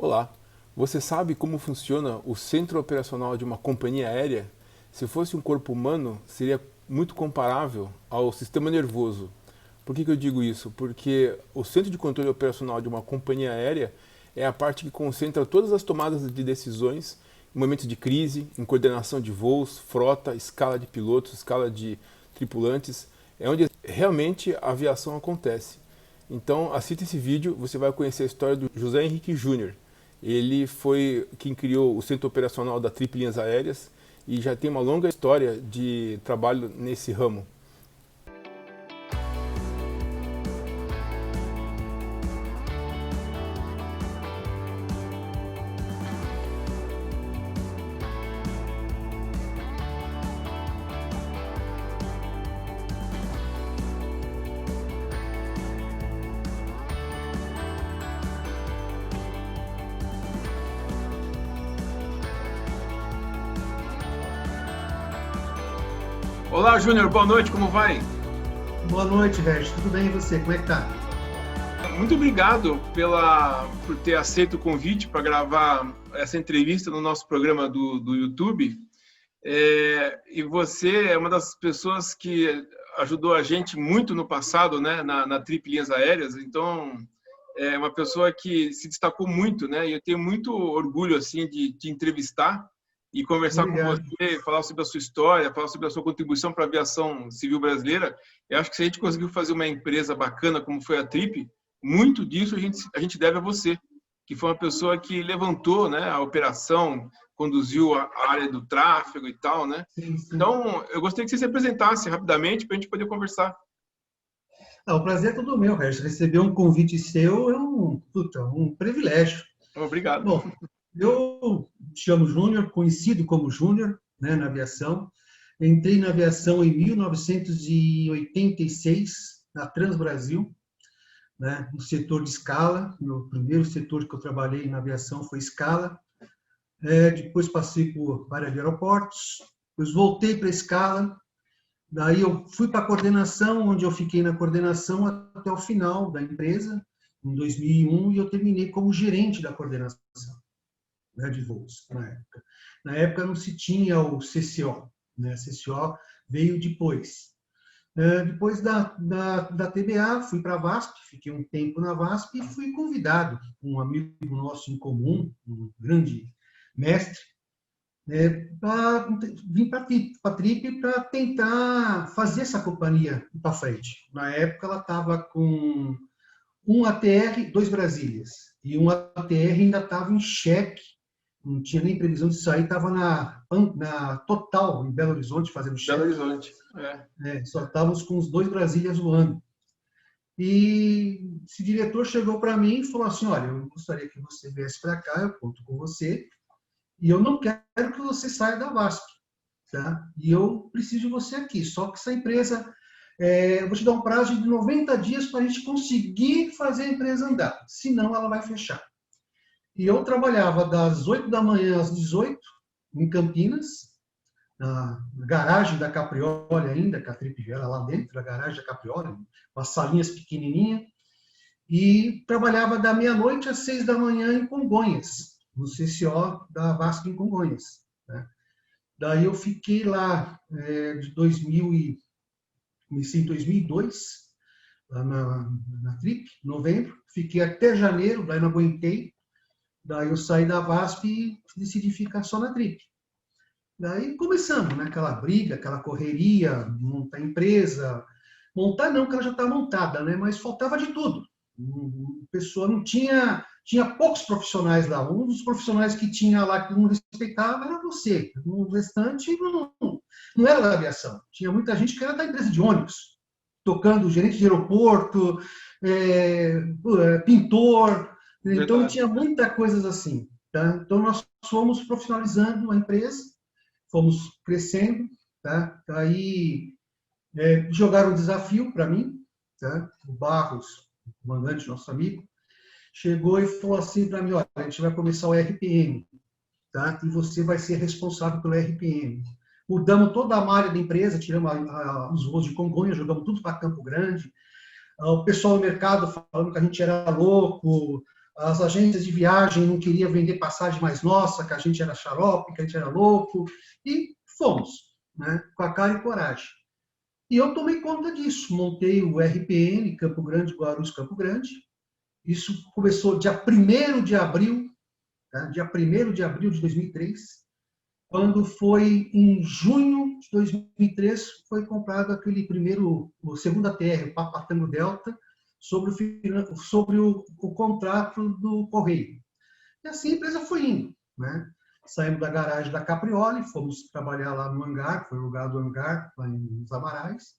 Olá, você sabe como funciona o centro operacional de uma companhia aérea? Se fosse um corpo humano, seria muito comparável ao sistema nervoso. Por que eu digo isso? Porque o centro de controle operacional de uma companhia aérea é a parte que concentra todas as tomadas de decisões em momentos de crise, em coordenação de voos, frota, escala de pilotos, escala de tripulantes. É onde realmente a aviação acontece. Então, assista esse vídeo, você vai conhecer a história do José Henrique Júnior. Ele foi quem criou o centro operacional da Trip Linhas Aéreas e já tem uma longa história de trabalho nesse ramo. Olá, Júnior, boa noite, como vai? Boa noite, Regis. Tudo bem e você? Como é que tá? Muito obrigado por ter aceito o convite para gravar essa entrevista no nosso programa do YouTube. E você é uma das pessoas que ajudou a gente muito no passado, né, na Trip Linhas Aéreas. Então, é uma pessoa que se destacou muito, né? E eu tenho muito orgulho assim de te entrevistar e conversar com Obrigado. você, falar sobre a sua história, falar sobre a sua contribuição para a aviação civil brasileira. Eu acho que se a gente conseguiu fazer uma empresa bacana como foi a Trip, muito disso a gente deve a você, que foi uma pessoa que levantou, né, a operação, conduziu a área do tráfego e tal, né? Sim, sim. Então, eu gostaria que você se apresentasse rapidamente para a gente poder conversar. O prazer é todo meu, Regis. Receber um convite seu é um privilégio. Obrigado. Bom, eu me chamo Júnior, conhecido como Júnior, né, na aviação. Entrei na aviação em 1986, na Transbrasil, né, no setor de escala. O primeiro setor que eu trabalhei na aviação foi escala. Depois passei por vários aeroportos, depois voltei para a escala. Daí eu fui para a coordenação, onde eu fiquei na coordenação até o final da empresa, em 2001, e eu terminei como gerente da coordenação, né, de voos, na época. Na época não se tinha o CCO, né? CCO veio depois. Depois da TBA, fui para a VASP, fiquei um tempo na VASP e fui convidado, um amigo nosso em comum, um grande mestre, vim para a Trip para tentar fazer essa companhia ir para frente. Na época, ela estava com um ATR, dois Brasílias, e um ATR ainda estava em cheque, não tinha nem previsão de sair, estava na Total, em Belo Horizonte, fazendo Belo cheque. Horizonte. É. Só estávamos com os dois Brasílias voando. E esse diretor chegou para mim e falou assim: olha, eu gostaria que você viesse para cá, eu conto com você, e eu não quero que você saia da VASP, tá? E eu preciso de você aqui. Só que essa empresa, eu vou te dar um prazo de 90 dias para a gente conseguir fazer a empresa andar. Senão, ela vai fechar. E eu trabalhava das 8 da manhã às 18, em Campinas, na garagem da Caprioli ainda, que a Trip era lá dentro da garagem da Caprioli, com as salinhas pequenininhas. E trabalhava da meia-noite às 6 da manhã em Congonhas, no CCO da VASP em Congonhas, né? Daí eu fiquei lá de 2000 comecei em 2002, lá na Trip, novembro, fiquei até janeiro, daí não aguentei, daí eu saí da VASP e decidi ficar só na Trip. Daí começamos, né, aquela briga, aquela correria, montar empresa, montar não, que ela já está montada, né, mas faltava de tudo. A pessoa não tinha poucos profissionais lá. Um dos profissionais que tinha lá que não respeitava era você. O restante não era da aviação. Tinha muita gente que era da empresa de ônibus, tocando gerente de aeroporto, pintor. Então Verdade. tinha muita coisas assim. Tá? Então nós fomos profissionalizando a empresa, fomos crescendo. Tá? Aí jogaram um desafio para mim. Tá? O Barros, o comandante, nosso amigo, chegou e falou assim para mim: olha, a gente vai começar o RPM, tá? E você vai ser responsável pelo RPM. Mudamos toda a malha da empresa, tiramos os voos de Congonhas, jogamos tudo para Campo Grande. O pessoal do mercado falando que a gente era louco, as agências de viagem não queriam vender passagem mais nossa, que a gente era xarope, que a gente era louco, e fomos, né, com a cara e coragem. E eu tomei conta disso, montei o RPN, Campo Grande, Guarulhos, Campo Grande. Isso começou dia 1º de abril, tá? Dia 1º de abril de 2003, quando foi em junho de 2003, foi comprado o segundo ATR, o Papa Tango Delta, sobre o contrato do Correio. E assim a empresa foi indo, né? Saímos da garagem da Caprioli, fomos trabalhar lá no hangar, foi o lugar do hangar, lá em Amarais.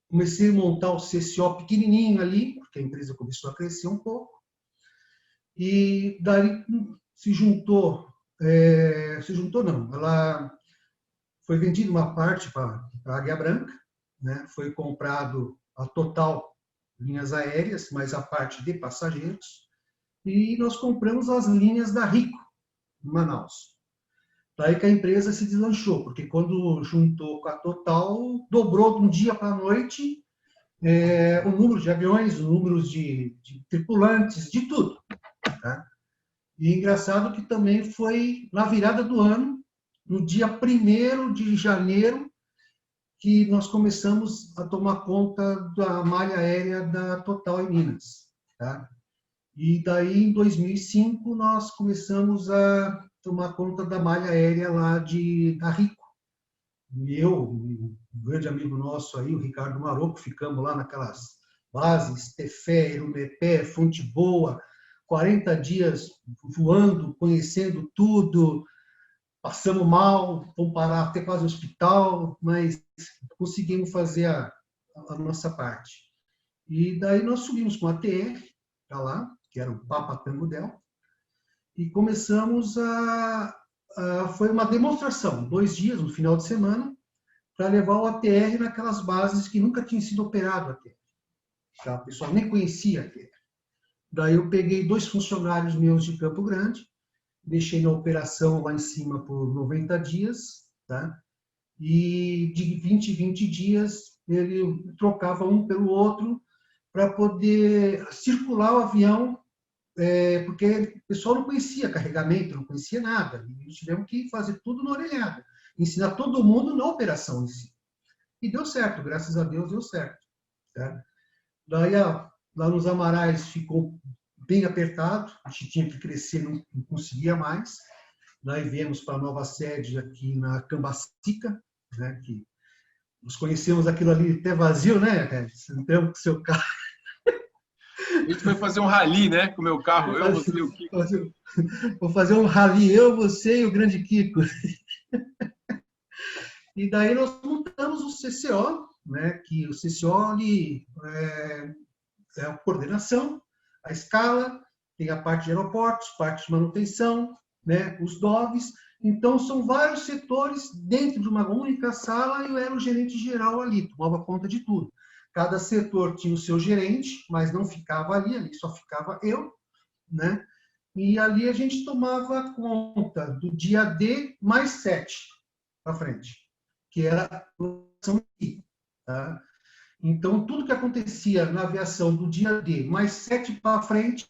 Comecei a montar o CCO pequenininho ali, porque a empresa começou a crescer um pouco. E daí ela foi vendida uma parte para a Águia Branca, né? Foi comprado a Total linhas aéreas, mais a parte de passageiros, e nós compramos as linhas da Rico, em Manaus. Daí que a empresa se deslanchou, porque quando juntou com a Total, dobrou de um dia para a noite o número de aviões, o número de tripulantes, de tudo. Tá? E engraçado que também foi na virada do ano, no dia 1º de janeiro, que nós começamos a tomar conta da malha aérea da Total em Minas. Tá? E daí, em 2005, nós começamos a tomar conta da malha aérea lá da Rico. E eu, um grande amigo nosso aí, o Ricardo Maroco, ficamos lá naquelas bases, Tefé, Irumepé, Fonte Boa, 40 dias voando, conhecendo tudo, passamos mal, fomos parar até quase no hospital, mas conseguimos fazer a nossa parte. E daí nós subimos com a TR para lá, que era o Papa Tango Delta, e começamos foi uma demonstração, 2 dias, no final de semana, para levar o ATR naquelas bases que nunca tinham sido operado ATR. Tá? O pessoal nem conhecia ATR. Daí eu peguei 2 funcionários meus de Campo Grande, deixei na operação lá em cima por 90 dias, tá? E de 20 em 20 dias ele trocava um pelo outro para poder circular o avião, porque o pessoal não conhecia carregamento, não conhecia nada. E nós tivemos que fazer tudo na orelhada, ensinar todo mundo na operação em si. E deu certo, graças a Deus deu certo. Tá? Daí lá nos Amarais ficou bem apertado, a gente tinha que crescer, não conseguia mais. Daí viemos para a nova sede aqui na Cambacica, né, que nós conhecemos aquilo ali até vazio, né? Entramos com o seu carro. A gente foi fazer um rally, né? Com o meu carro, eu, você e o Kiko. Vou fazer um rally, eu, você e o grande Kiko. E daí nós montamos o CCO, né? Que o CCO é a coordenação, a escala, tem a parte de aeroportos, parte de manutenção, né? Os DOVs. Então, são vários setores dentro de uma única sala e eu era o gerente geral ali, tomava conta de tudo. Cada setor tinha o seu gerente, mas não ficava ali só ficava eu, né? E ali a gente tomava conta do dia D mais 7 para frente, que era a aviação. Tá? Então, tudo que acontecia na aviação do dia D mais 7 para frente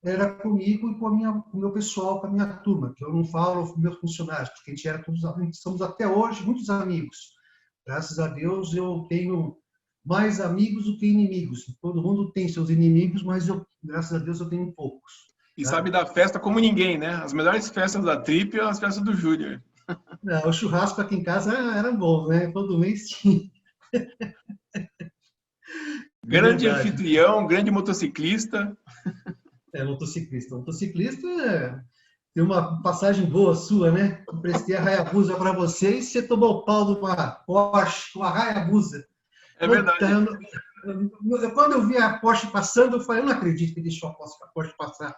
era comigo e com o meu pessoal, com a minha turma, que eu não falo com meus funcionários, porque a gente somos até hoje muitos amigos. Graças a Deus eu tenho mais amigos do que inimigos. Todo mundo tem seus inimigos, mas graças a Deus eu tenho poucos. E tá? Sabe da festa como ninguém, né? As melhores festas da Trip são as festas do Júnior. O churrasco aqui em casa era bom, né? Todo mês tinha. Grande anfitrião, grande motociclista. Motociclista. Motociclista tem uma passagem boa sua, né? Eu prestei a Hayabusa para você e você tomou o pau de uma Porsche, uma Hayabusa. É verdade. Quando eu vi a Porsche passando, eu falei, eu não acredito que deixou a Porsche passar.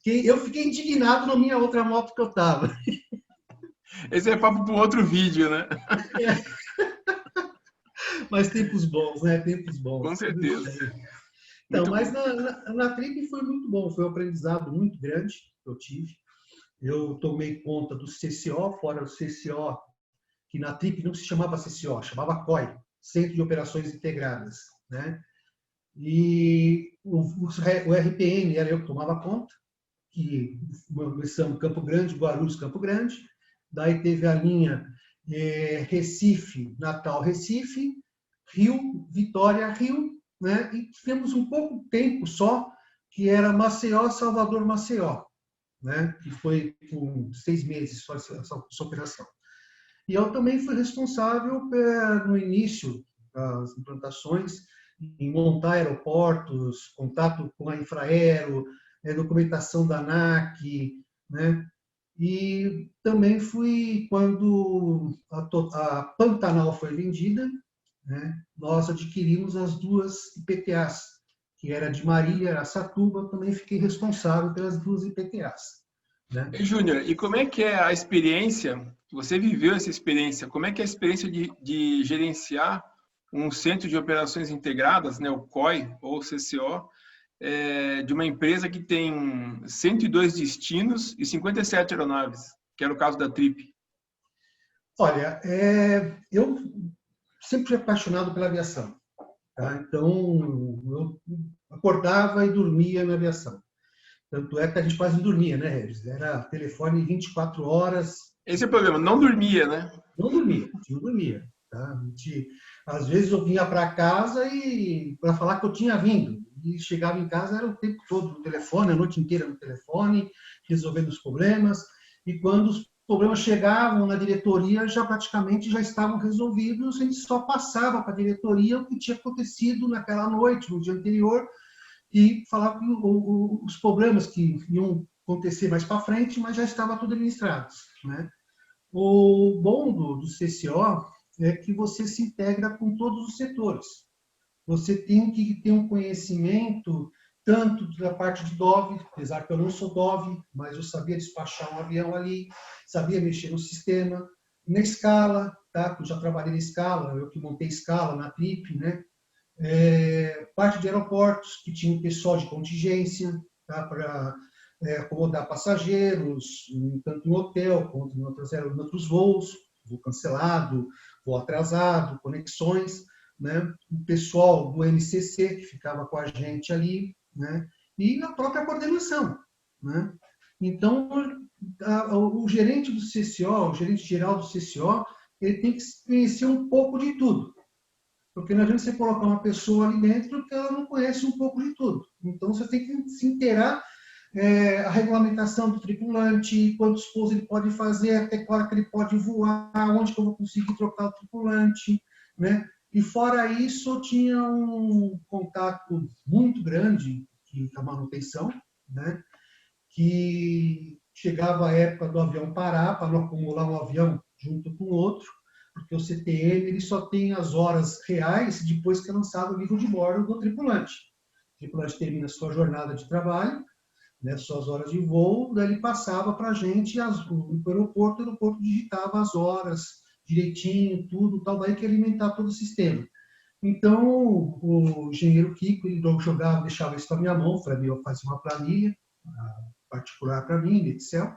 Eu fiquei indignado na minha outra moto que eu estava. Esse é papo para outro vídeo, né? Mas tempos bons, né? Tempos bons. Com certeza. Então, mas na Trip foi muito bom, foi um aprendizado muito grande que eu tive. Eu tomei conta do CCO, fora do CCO, que na Trip não se chamava CCO, chamava COI, Centro de Operações Integradas, né? E o RPM era eu que tomava conta, que começamos Campo Grande, Guarulhos, Campo Grande. Daí teve a linha Recife, Natal, Recife, Rio, Vitória, Rio, né? E tivemos um pouco tempo só, que era Maceió, Salvador, Maceió, né? Que foi por 6 meses só essa operação. E eu também fui responsável no início das implantações, em montar aeroportos, contato com a Infraero, documentação da ANAC, né? E também fui, quando a Pantanal foi vendida, né? Nós adquirimos as 2 IPTAs, que era de Marília e Araçatuba, também fiquei responsável pelas 2 IPTAs. Né? E, Júnior, e como é que é a experiência, você viveu essa experiência, como é que é a experiência de gerenciar um centro de operações integradas, né, o COI, ou CCO, de uma empresa que tem 102 destinos e 57 aeronaves, que era o caso da Trip? Olha, eu sempre fui apaixonado pela aviação. Tá? Então, eu acordava e dormia na aviação. Tanto é que a gente quase não dormia, né, Regis? Era telefone 24 horas. Esse é o problema, não dormia, né? Não dormia, não dormia. Tá? Às vezes eu vinha para casa e para falar que eu tinha vindo. E chegava em casa, era o tempo todo no telefone, a noite inteira no telefone, resolvendo os problemas. E quando os problemas chegavam na diretoria, já praticamente já estavam resolvidos, a gente só passava para a diretoria o que tinha acontecido naquela noite, no dia anterior, e falava os problemas que iam acontecer mais para frente, mas já estava tudo administrado. Né? O bom do CCO é que você se integra com todos os setores. Você tem que ter um conhecimento tanto da parte de DOV, apesar que eu não sou DOV, mas eu sabia despachar um avião ali, sabia mexer no sistema, na escala, tá? Eu já trabalhei na escala, eu que montei escala na Trip, né? Parte de aeroportos, que tinha um pessoal de contingência, tá? Para acomodar passageiros, tanto no hotel quanto em outros voos, voo cancelado, voo atrasado, conexões, né? O pessoal do MCC que ficava com a gente ali, né? E a própria coordenação, né? Então, o gerente do CCO, o gerente geral do CCO, ele tem que conhecer um pouco de tudo. Porque não adianta você colocar uma pessoa ali dentro que ela não conhece um pouco de tudo. Então, você tem que se inteirar a regulamentação do tripulante, quantos voos ele pode fazer, até que hora que ele pode voar, onde que eu vou conseguir trocar o tripulante, né? E fora isso, eu tinha um contato muito grande com a manutenção, né? Que chegava a época do avião parar, para não acumular um avião junto com o outro, porque o CTM ele só tem as horas reais depois que é lançado o livro de bordo do tripulante. O tripulante termina a sua jornada de trabalho, né, suas horas de voo, daí ele passava para a gente no aeroporto, o aeroporto digitava as horas direitinho, tudo, tal, daí que alimentar todo o sistema. Então, o engenheiro Kiko, ele jogava, deixava isso na minha mão, para mim eu fazia uma planilha particular para mim, no Excel,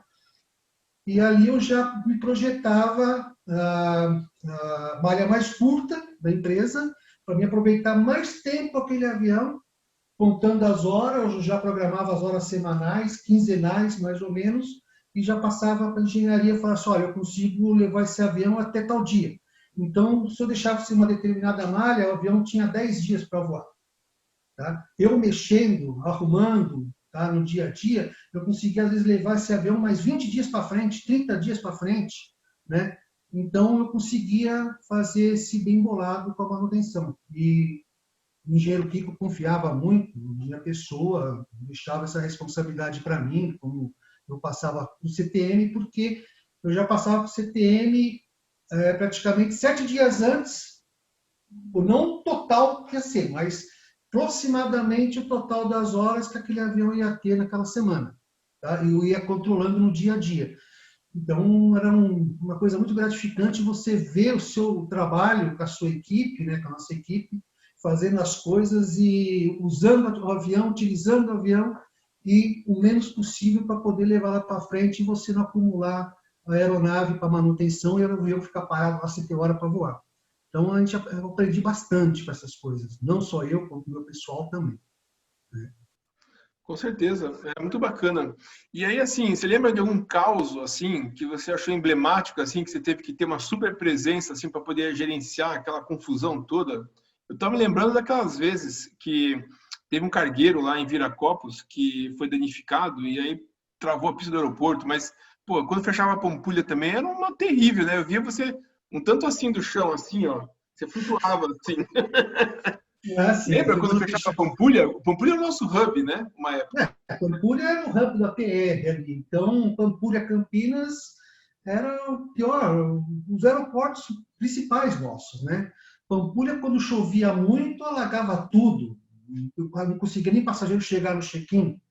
e ali eu já me projetava a malha mais curta da empresa, para me aproveitar mais tempo aquele avião, contando as horas, eu já programava as horas semanais, quinzenais, mais ou menos, e já passava para a engenharia e falava assim, olha, eu consigo levar esse avião até tal dia. Então, se eu deixasse uma determinada malha, o avião tinha 10 dias para voar. Tá? Eu mexendo, arrumando, tá, no dia a dia, eu conseguia, às vezes, levar esse avião mais 20 dias para frente, 30 dias para frente. Né? Então, eu conseguia fazer esse bem bolado com a manutenção. E o engenheiro Kiko confiava muito na minha pessoa, deixava essa responsabilidade para mim, como eu passava para o CTM, porque eu já passava para o CTM praticamente 7 dias antes, não o total que ia ser, mas aproximadamente o total das horas que aquele avião ia ter naquela semana. Tá? Eu ia controlando no dia a dia. Então, era uma coisa muito gratificante você ver o seu trabalho com a sua equipe, né, com a nossa equipe, fazendo as coisas e usando o avião, utilizando o avião e o menos possível para poder levar lá para frente e você não acumular a aeronave para manutenção e o avião ficar parado lá sem ter hora para voar. Então, eu aprendi bastante com essas coisas. Não só eu, como o meu pessoal também. Né? Com certeza, é muito bacana. E aí, assim, você lembra de algum caso, assim, que você achou emblemático, assim, que você teve que ter uma super presença, assim, para poder gerenciar aquela confusão toda? Eu estava me lembrando daquelas vezes que teve um cargueiro lá em Viracopos que foi danificado e aí travou a pista do aeroporto, mas, pô, quando fechava a Pampulha também era uma terrível, né? Eu via você um tanto assim do chão, assim, ó, você flutuava, assim. Assim, Lembra quando fechava a Pampulha? O Pampulha era o nosso hub, né? Uma época. Pampulha era o hub da PR ali. Então, Pampulha, Campinas era o pior, os aeroportos principais nossos, né? Pampulha, quando chovia muito, alagava tudo. Não conseguia nem passageiro chegar no check-in.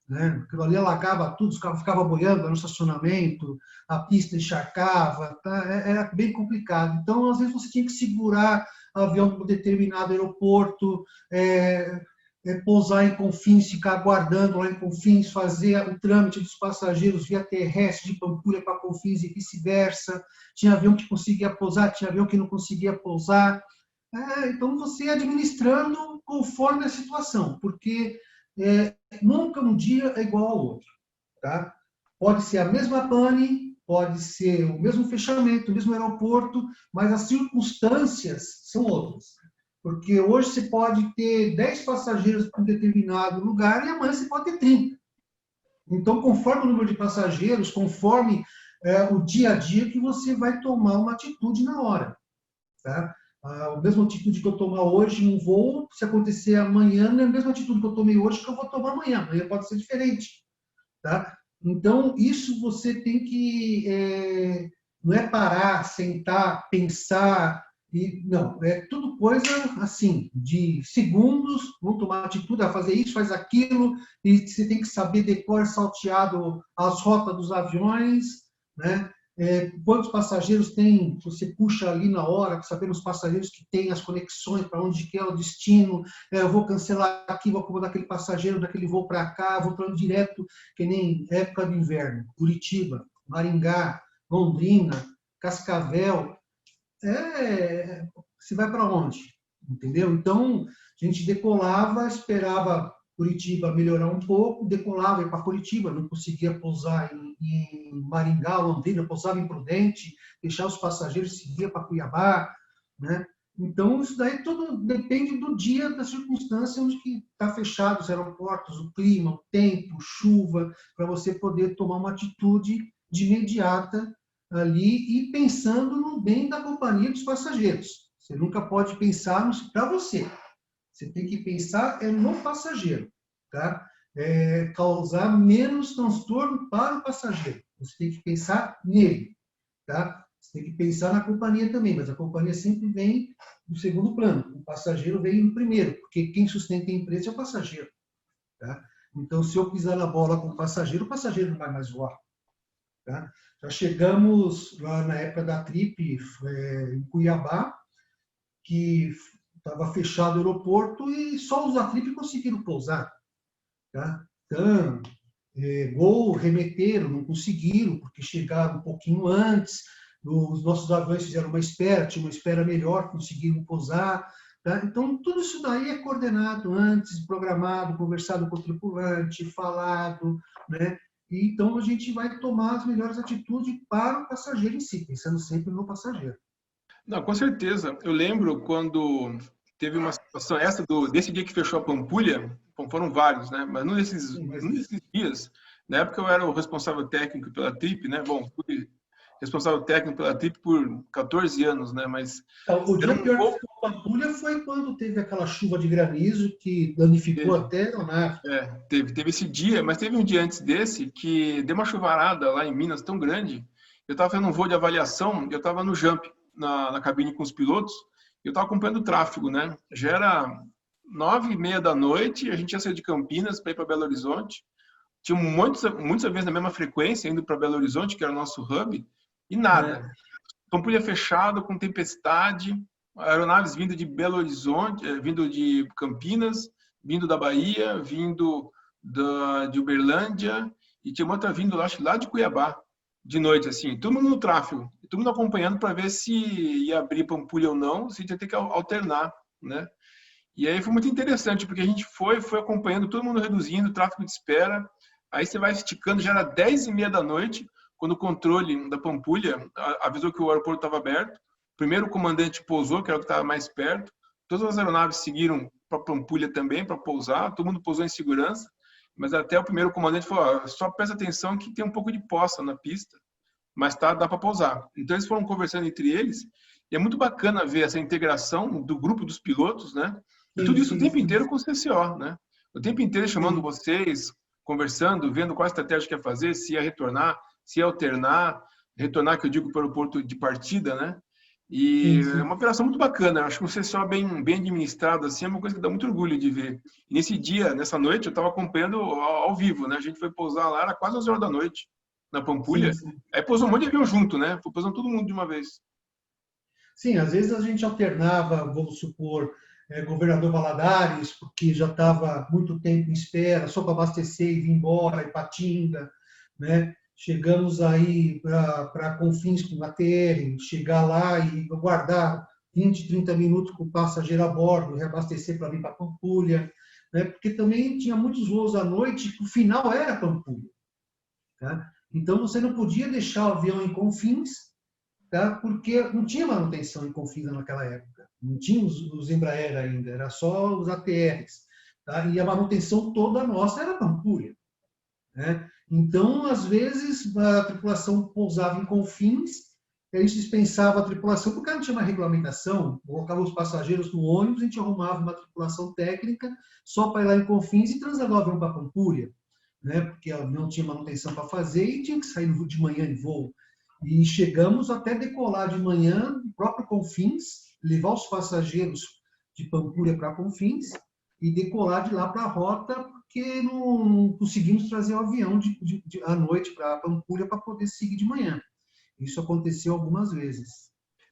Né? Aquilo ali alagava tudo, os carros ficavam boiando no estacionamento, a pista encharcava, tá? Era bem complicado. Então, às vezes, você tinha que segurar o avião para um determinado aeroporto, pousar em Confins, ficar aguardando lá em Confins, fazer o trâmite dos passageiros via terrestre de Pampulha para Confins e vice-versa. Tinha avião que conseguia pousar, tinha avião que não conseguia pousar. Então, você ia administrando conforme a situação, porque nunca um dia é igual ao outro. Tá? Pode ser a mesma pane, pode ser o mesmo fechamento, o mesmo aeroporto, mas as circunstâncias são outras. Porque hoje você pode ter 10 passageiros para um determinado lugar e amanhã você pode ter 30. Então, conforme o número de passageiros, conforme o dia a dia, que você vai tomar uma atitude na hora. Tá? A mesma atitude que eu tomar hoje em um voo, se acontecer amanhã, não é a mesma atitude que eu tomei hoje que eu vou tomar amanhã. Amanhã pode ser diferente. Tá? Então, isso você tem que... não é parar, sentar, pensar... não, é tudo coisa assim, de segundos, vão tomar atitude, a fazer isso, faz aquilo, e você tem que saber decor salteado as rotas dos aviões, né? Quantos passageiros tem, você puxa ali na hora, sabendo os passageiros que tem, as conexões, para onde que é o destino, eu vou cancelar aqui, vou acomodar aquele passageiro daquele voo para cá, vou para direto, que nem época de inverno, Curitiba, Maringá, Londrina, Cascavel, você vai para onde? Entendeu? Então, a gente decolava, esperava Curitiba melhorar um pouco, decolava, ia para Curitiba, não conseguia pousar em Maringá, Londrina, pousava em Prudente, deixar os passageiros e seguia para Cuiabá, né? Então, isso daí tudo depende do dia, da circunstância onde que está fechado os aeroportos, o clima, o tempo, chuva, para você poder tomar uma atitude de imediata ali e pensando no bem da companhia dos passageiros. Você nunca pode pensar para você. Você tem que pensar no passageiro, tá? Causar menos transtorno para o passageiro. Você tem que pensar nele, tá? Você tem que pensar na companhia também, mas a companhia sempre vem no segundo plano. O passageiro vem no primeiro, porque quem sustenta a empresa é o passageiro, tá? Então, se eu pisar na bola com o passageiro não vai mais voar. Tá? Já chegamos lá na época da Trip, em Cuiabá, que estava fechado o aeroporto e só os da Trip conseguiram pousar. Tá? Então, Gol remeteram, não conseguiram, porque chegaram um pouquinho antes, os nossos aviões fizeram uma espera, tinha uma espera melhor, conseguiram pousar. Tá? Então, tudo isso daí é coordenado antes, programado, conversado com o tripulante, falado, né? E, então, a gente vai tomar as melhores atitudes para o passageiro em si, pensando sempre no passageiro. Não, com certeza. Eu lembro quando teve uma situação, desse dia que fechou a Pampulha, bom, foram vários, né? Mas num desses dias, na época eu era o responsável técnico pela Trip, né? Bom, fui responsável técnico pela Trip por 14 anos, né? Mas o dia pior que ficou a Pampulha foi quando teve aquela chuva de granizo que danificou até a aeronave. Teve esse dia, mas teve um dia antes desse que deu uma chuvarada lá em Minas tão grande. Eu estava fazendo um voo de avaliação, eu estava no jump, na cabine com os pilotos, e eu estava acompanhando o tráfego, né? Já era 9h30 da noite, a gente ia sair de Campinas para ir para Belo Horizonte. Tinha muitos aviões na mesma frequência indo para Belo Horizonte, que era o nosso hub, e nada. Pampulha fechado, com tempestade, aeronaves vindo de Belo Horizonte, vindo de Campinas, vindo da Bahia, vindo de Uberlândia, e tinha outra vindo lá de Cuiabá. de noite, assim, todo mundo no tráfego, todo mundo acompanhando para ver se ia abrir Pampulha ou não, se ia ter que alternar, né? E aí foi muito interessante, porque a gente foi acompanhando, todo mundo reduzindo, tráfego de espera, aí você vai esticando, já era 10h30 da noite, quando o controle da Pampulha avisou que o aeroporto estava aberto, primeiro o comandante pousou, que era o que estava mais perto, todas as aeronaves seguiram para Pampulha também, para pousar, todo mundo pousou em segurança, mas até o primeiro comandante falou, só presta atenção que tem um pouco de poça na pista, mas dá para pousar. Então eles foram conversando entre eles, e é muito bacana ver essa integração do grupo dos pilotos, né? E tudo isso o tempo inteiro com o CCO, né? O tempo inteiro chamando vocês, conversando, vendo qual estratégia quer fazer, se ia retornar, se ia alternar, retornar, que eu digo, para o aeroporto de partida, né? E é uma operação muito bacana. Eu acho que o CCO bem administrado, assim, é uma coisa que dá muito orgulho de ver. E nesse dia, nessa noite, eu estava acompanhando ao vivo, né? A gente foi pousar lá, era quase 11 horas da noite, na Pampulha. Aí pousou um monte de avião junto, né? Foi pousando todo mundo de uma vez. Sim, às vezes a gente alternava, vamos supor, governador Valadares, porque já estava muito tempo em espera, só para abastecer e vir embora, Ipatinga, né? Chegamos aí para Confins com a TR, chegar lá e guardar 20, 30 minutos com o passageiro a bordo, reabastecer para vir para Pampulha, né? Porque também tinha muitos voos à noite, que o final era Pampulha. Tá? Então, você não podia deixar o avião em Confins, tá? Porque não tinha manutenção em Confins naquela época. Não tinha os Embraer ainda, era só os ATRs. Tá? E a manutenção toda nossa era Pampulha. Né? Então, às vezes, a tripulação pousava em Confins, a gente dispensava a tripulação, porque não tinha uma regulamentação, colocava os passageiros no ônibus, a gente arrumava uma tripulação técnica só para ir lá em Confins e trasladar o avião para Pampulha, né? Porque não tinha manutenção para fazer e tinha que sair de manhã em voo. E chegamos até decolar de manhã, no próprio Confins, levar os passageiros de Pampulha para Confins e decolar de lá para a rota, porque não conseguimos trazer o avião à noite para Pampulha para poder seguir de manhã. Isso aconteceu algumas vezes.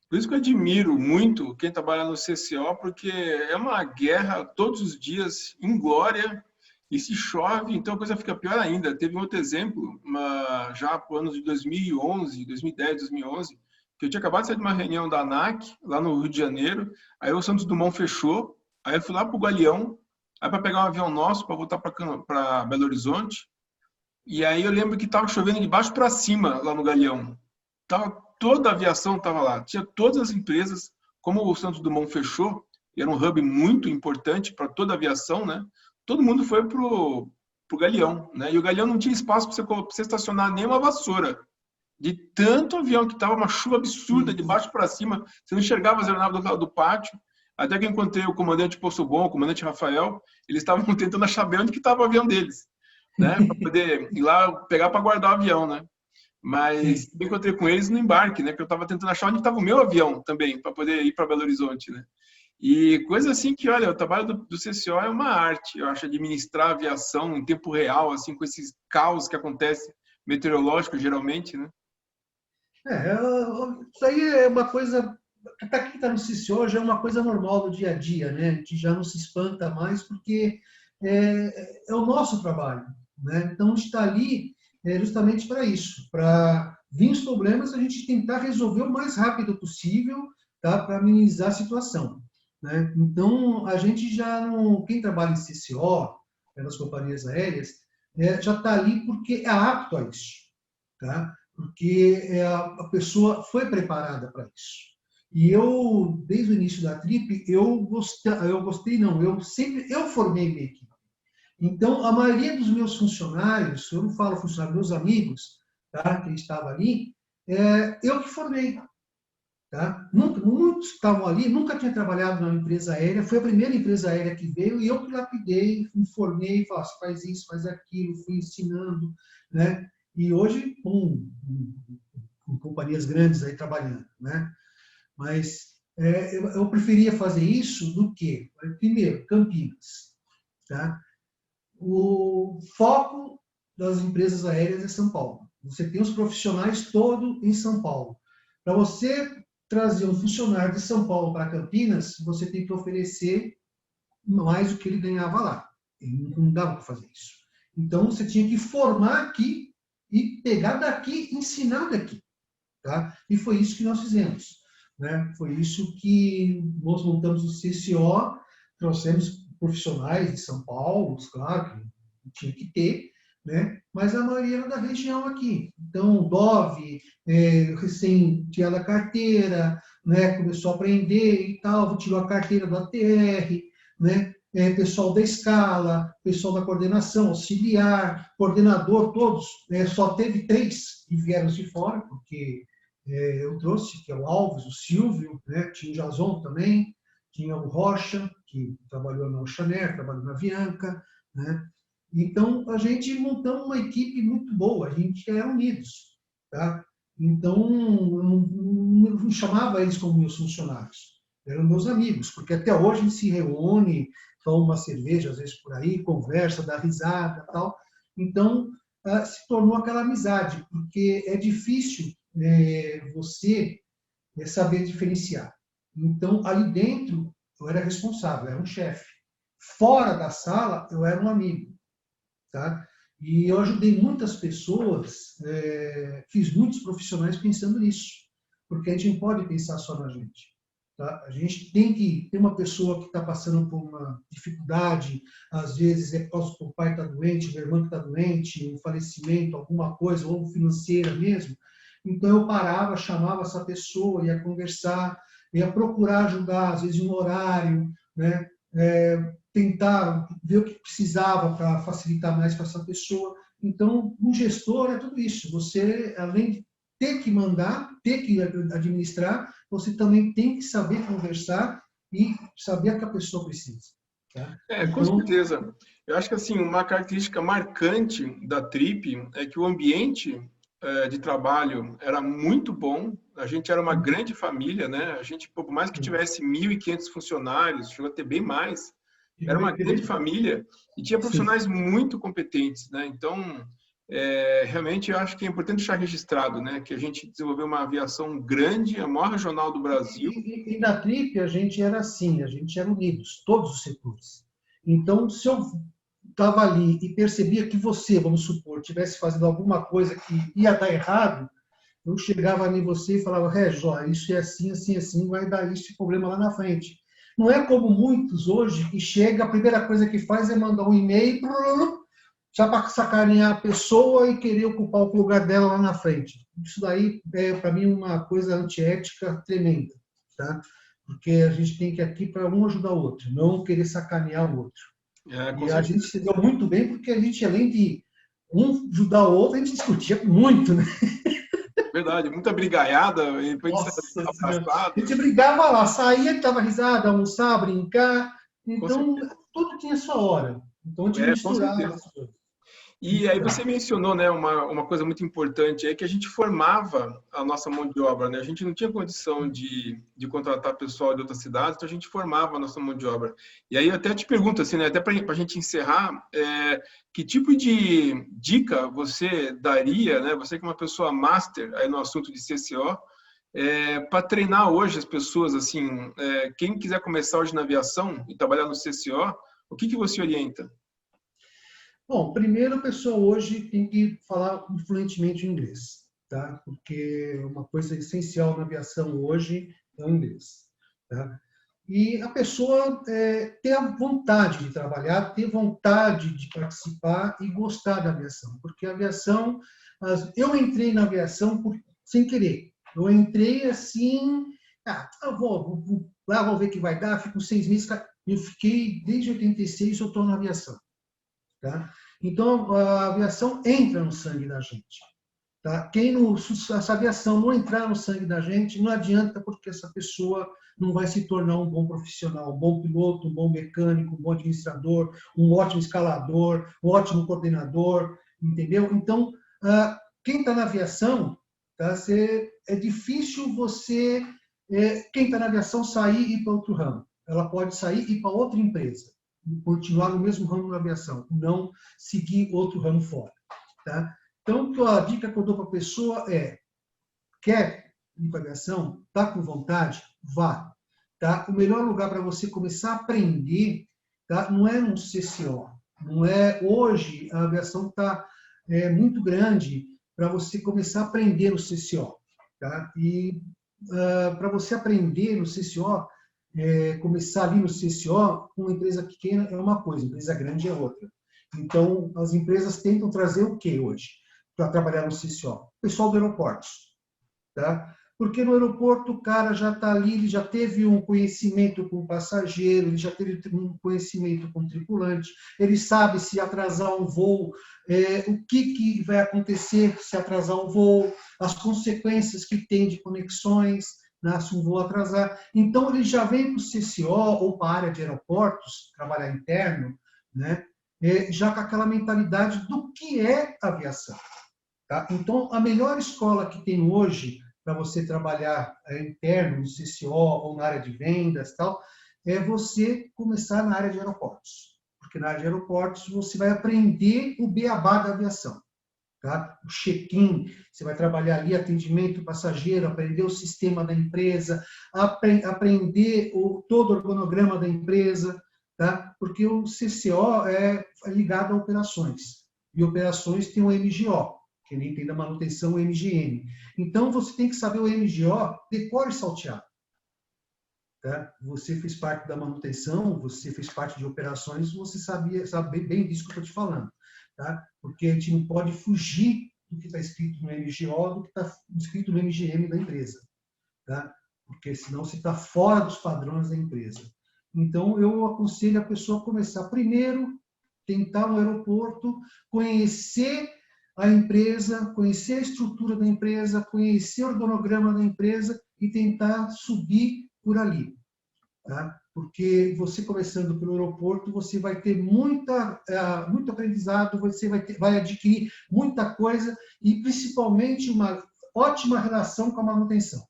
Por isso que eu admiro muito quem trabalha no CCO, porque é uma guerra todos os dias, em glória, e se chove, então a coisa fica pior ainda. Teve um outro exemplo, já para o ano de 2011, 2010, 2011, que eu tinha acabado de sair de uma reunião da ANAC, lá no Rio de Janeiro, aí o Santos Dumont fechou, aí eu fui lá para o Galeão, aí para pegar um avião nosso, para voltar para Belo Horizonte, e aí eu lembro que estava chovendo de baixo para cima, lá no Galeão. Toda a aviação estava lá, tinha todas as empresas, como o Santos Dumont fechou, era um hub muito importante para toda a aviação, né? Todo mundo foi pro Galeão, né? E o Galeão não tinha espaço para você estacionar nem uma vassoura. De tanto avião que estava, uma chuva absurda, de baixo para cima, você não enxergava as aeronaves do lado do pátio. Até que eu encontrei o comandante Poço Bom, o comandante Rafael, eles estavam tentando achar bem onde que estava o avião deles, né? Para poder ir lá pegar para guardar o avião, né? Mas eu encontrei com eles no embarque, né? Porque eu estava tentando achar onde estava o meu avião também, para poder ir para Belo Horizonte, né? E coisa assim que, olha, o trabalho do CCO é uma arte, eu acho, administrar a aviação em tempo real, assim, com esses caos que acontece meteorológico, geralmente, né? Isso aí é uma coisa, para quem está no CCO, já é uma coisa normal do dia a dia, né? A gente já não se espanta mais, porque é o nosso trabalho, né? Então, a gente está ali justamente para isso, para vir os problemas, a gente tentar resolver o mais rápido possível, tá? Para minimizar a situação. Né? Então, a gente já não... Quem trabalha em CCO, nas companhias aéreas, já está ali porque é apto a isso. Tá? Porque a pessoa foi preparada para isso. E eu, desde o início da trip, eu formei minha equipe. Então, a maioria dos meus funcionários, eu não falo funcionários, meus amigos, tá? Que estavam ali, eu que formei. Tá? Muitos estavam ali, nunca tinha trabalhado numa empresa aérea, foi a primeira empresa aérea que veio e eu que lapidei, informei, falei, faz isso, faz aquilo, fui ensinando, né? E hoje, com companhias grandes aí trabalhando, né? Mas eu preferia fazer isso do que, primeiro, Campinas, tá? O foco das empresas aéreas é São Paulo. Você tem os profissionais todos em São Paulo. Para você trazer um funcionário de São Paulo para Campinas, você tem que oferecer mais do que ele ganhava lá. E não dava para fazer isso. Então, você tinha que formar aqui e pegar daqui, ensinar daqui. Tá? E foi isso que nós fizemos. Né? Foi isso que nós montamos o CCO, trouxemos profissionais de São Paulo, claro, que tinha que ter, né? Mas a maioria era da região aqui. Então, Dove, recém tirou a carteira, né? Começou a aprender e tal, tirou a carteira do ATR, né? Pessoal da escala, pessoal da coordenação, auxiliar, coordenador, todos. Só teve 3 que vieram de fora, porque eu trouxe, que é o Alves, o Silvio, né? Tinha o Jason também, tinha o Rocha, que trabalhou na Oxaner, trabalhou na Avianca, né? Então, a gente montou uma equipe muito boa, a gente era unidos, tá? Então, eu não chamava eles como meus funcionários, eram meus amigos, porque até hoje a gente se reúne, toma uma cerveja, às vezes por aí, conversa, dá risada e tal. Então, se tornou aquela amizade, porque é difícil você saber diferenciar. Então, ali dentro, eu era responsável, eu era um chefe. Fora da sala, eu era um amigo. Tá? E eu ajudei muitas pessoas, fiz muitos profissionais pensando nisso, porque a gente não pode pensar só na gente. Tá? A gente tem que ter uma pessoa que está passando por uma dificuldade, às vezes é por causa que o pai está doente, o irmão está doente, um falecimento, alguma coisa, ou financeira mesmo. Então eu parava, chamava essa pessoa, ia conversar, ia procurar ajudar, às vezes em um horário, né? Tentar ver o que precisava para facilitar mais para essa pessoa. Então, um gestor é tudo isso. Você, além de ter que mandar, ter que administrar, você também tem que saber conversar e saber o que a pessoa precisa. Tá? Com certeza. Eu acho que assim, uma característica marcante da Trip é que o ambiente de trabalho era muito bom. A gente era uma grande família, né? A gente, por mais que tivesse 1.500 funcionários, chegou a ter bem mais, era uma grande família e tinha profissionais muito competentes, né? Então, realmente eu acho que é importante deixar registrado, né? Que a gente desenvolveu uma aviação grande, a maior regional do Brasil. E na Trip a gente era assim, a gente era unidos, todos os setores. Então, se eu estava ali e percebia que você, vamos supor, estivesse fazendo alguma coisa que ia dar errado, eu chegava em você e falava, Regis, isso é assim, assim, assim, vai dar esse problema lá na frente. Não é como muitos hoje que chega, a primeira coisa que faz é mandar um e-mail já para sacanear a pessoa e querer ocupar o lugar dela lá na frente. Isso daí é, para mim, uma coisa antiética tremenda, tá? Porque a gente tem que ir aqui para um ajudar o outro, não querer sacanear o outro. E a gente se deu muito bem porque a gente, além de um ajudar o outro, a gente discutia muito, né? Verdade, muita brigaiada, e depois a gente brigava lá, saía, dava risada, almoçar, brincar. Então, tudo tinha sua hora. Então, a gente misturava as coisas. E aí você mencionou, né, uma coisa muito importante, é que a gente formava a nossa mão de obra, né? A gente não tinha condição de contratar pessoal de outras cidades, então a gente formava a nossa mão de obra. E aí eu até te pergunto, assim, né, até para a gente encerrar, que tipo de dica você daria, né, você que é uma pessoa master aí no assunto de CCO, para treinar hoje as pessoas, assim, quem quiser começar hoje na aviação e trabalhar no CCO, o que você orienta? Bom, primeiro a pessoa hoje tem que falar fluentemente inglês, tá? Porque uma coisa essencial na aviação hoje é o inglês, tá? E a pessoa ter a vontade de trabalhar, ter vontade de participar e gostar da aviação, porque a aviação, eu entrei na aviação sem querer. Eu entrei assim, eu vou lá, vou ver o que vai dar, fico 6 meses, eu fiquei desde 86 eu estou na aviação. Tá? Então, a aviação entra no sangue da gente. Tá? Essa aviação não entrar no sangue da gente, não adianta, porque essa pessoa não vai se tornar um bom profissional, um bom piloto, um bom mecânico, um bom administrador, um ótimo escalador, um ótimo coordenador, entendeu? Então, quem está na aviação, tá? É difícil você, quem está na aviação, sair e ir para outro ramo. Ela pode sair e ir para outra empresa, continuar no mesmo ramo da aviação, não seguir outro ramo fora. Tá? Então, a dica que eu dou para a pessoa é, quer ir para a aviação, está com vontade, vá. Tá? O melhor lugar para você começar a aprender, tá? Não é no CCO. Não é, hoje a aviação está muito grande, para você começar a aprender o CCO. Tá? E para você aprender no CCO, começar ali no CCO, uma empresa pequena é uma coisa, empresa grande é outra. Então, as empresas tentam trazer o que hoje para trabalhar no CCO? O pessoal do aeroportos. Tá? Porque no aeroporto o cara já está ali, ele já teve um conhecimento com o passageiro, ele já teve um conhecimento com o tripulante, ele sabe se atrasar um voo, o que vai acontecer se atrasar um voo, as consequências que tem de conexões, né, se um voo atrasar. Então, ele já vem para o CCO ou para a área de aeroportos, trabalhar interno, né, já com aquela mentalidade do que é aviação. Tá? Então, a melhor escola que tem hoje para você trabalhar interno, no CCO ou na área de vendas, tal, é você começar na área de aeroportos. Porque na área de aeroportos você vai aprender o beabá da aviação. Tá? O check-in, você vai trabalhar ali atendimento passageiro, aprender o sistema da empresa, aprender todo o organograma da empresa, tá? Porque o CCO é ligado a operações. E operações tem o MGO, que nem tem da manutenção o MGM. Então, você tem que saber o MGO, decore e salteado. Tá? Você fez parte da manutenção, você fez parte de operações, você sabe bem disso que eu estou te falando. Tá? Porque a gente não pode fugir do que está escrito no MGO, do que está escrito no MGM da empresa. Tá? Porque senão você está fora dos padrões da empresa. Então, eu aconselho a pessoa a começar primeiro, tentar no aeroporto, conhecer a empresa, conhecer a estrutura da empresa, conhecer o organograma da empresa e tentar subir por ali. Tá? Porque você começando pelo aeroporto, você vai ter muito aprendizado, você vai adquirir muita coisa e principalmente uma ótima relação com a manutenção.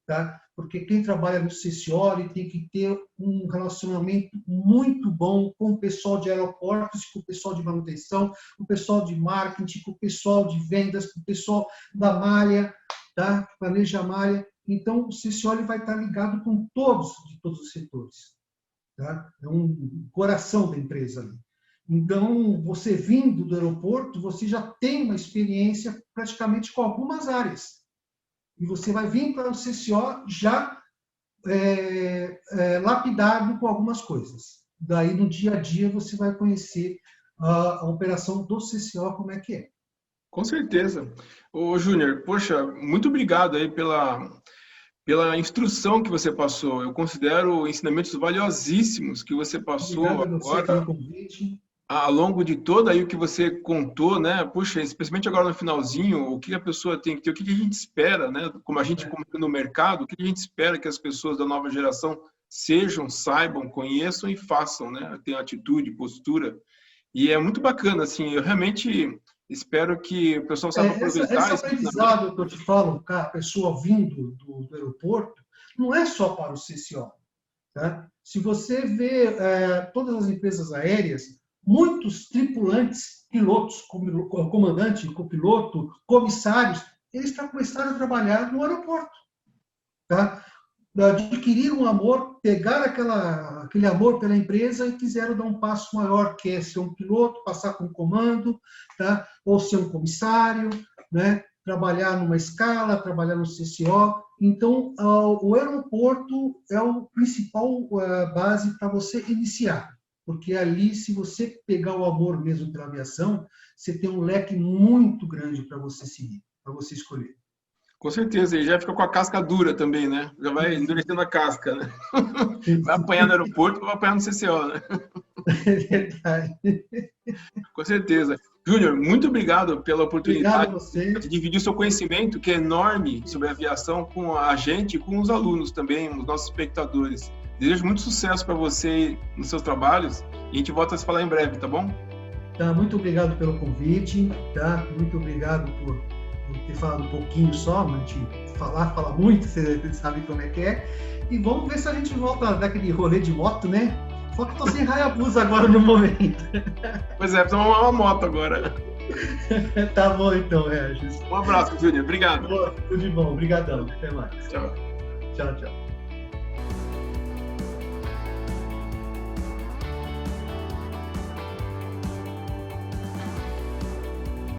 Tá? Porque quem trabalha no CCO ele tem que ter um relacionamento muito bom com o pessoal de aeroportos, com o pessoal de manutenção, com o pessoal de marketing, com o pessoal de vendas, com o pessoal da malha, tá? Que planeja a malha. Então, o CCO ele vai estar ligado com todos os setores. Tá? É um coração da empresa ali. Então, você vindo do aeroporto, você já tem uma experiência praticamente com algumas áreas. E você vai vir para o CCO já lapidado com algumas coisas. Daí, no dia a dia, você vai conhecer a operação do CCO, como é que é. Com certeza. Ô, Júnior, poxa, muito obrigado aí pela instrução que você passou. Eu considero ensinamentos valiosíssimos que você passou agora. Pelo convite. Ao longo de todo aí o que você contou, né? Puxa, especialmente agora no finalzinho, o que a pessoa tem que ter, o que a gente espera, né? Como a gente no mercado, o que a gente espera que as pessoas da nova geração sejam, saibam, conheçam e façam, né? Tenham atitude, postura. E é muito bacana, assim, eu realmente espero que o pessoal saiba aproveitar. Esse aprendizado que eu te falo, a pessoa vindo do aeroporto, não é só para o CCO. Tá? Se você vê todas as empresas aéreas, muitos tripulantes, pilotos, comandante, copiloto, comissários, eles começaram a trabalhar no aeroporto. Tá? Adquiriram um amor, pegaram aquele amor pela empresa e quiseram dar um passo maior, que é ser um piloto, passar com um comando, tá? Ou ser um comissário, né? Trabalhar numa escala, trabalhar no CCO. Então, o aeroporto é o principal base para você iniciar. Porque ali, se você pegar o amor mesmo pela aviação, você tem um leque muito grande para você seguir, para você escolher. Com certeza, e já fica com a casca dura também, né? Já vai endurecendo a casca, né? Vai apanhar no aeroporto ou vai apanhar no CCO, né? É verdade. Com certeza. Júnior, muito obrigado pela oportunidade de dividir o seu conhecimento, que é enorme, sobre a aviação com a gente e com os alunos também, os nossos espectadores. Desejo muito sucesso para você nos seus trabalhos e a gente volta a se falar em breve, tá bom? Tá, muito obrigado pelo convite, tá? Muito obrigado por ter falado um pouquinho só, mas a gente fala muito, você sabe como é que é. E vamos ver se a gente volta daquele rolê de moto, né? Só que eu tô sem Hayabusa agora no momento. Pois é, precisa uma moto agora. Tá bom então, Regis. Um abraço, Júnior. Obrigado. Tudo de bom. Obrigadão. Até mais. Tchau. Tchau, tchau.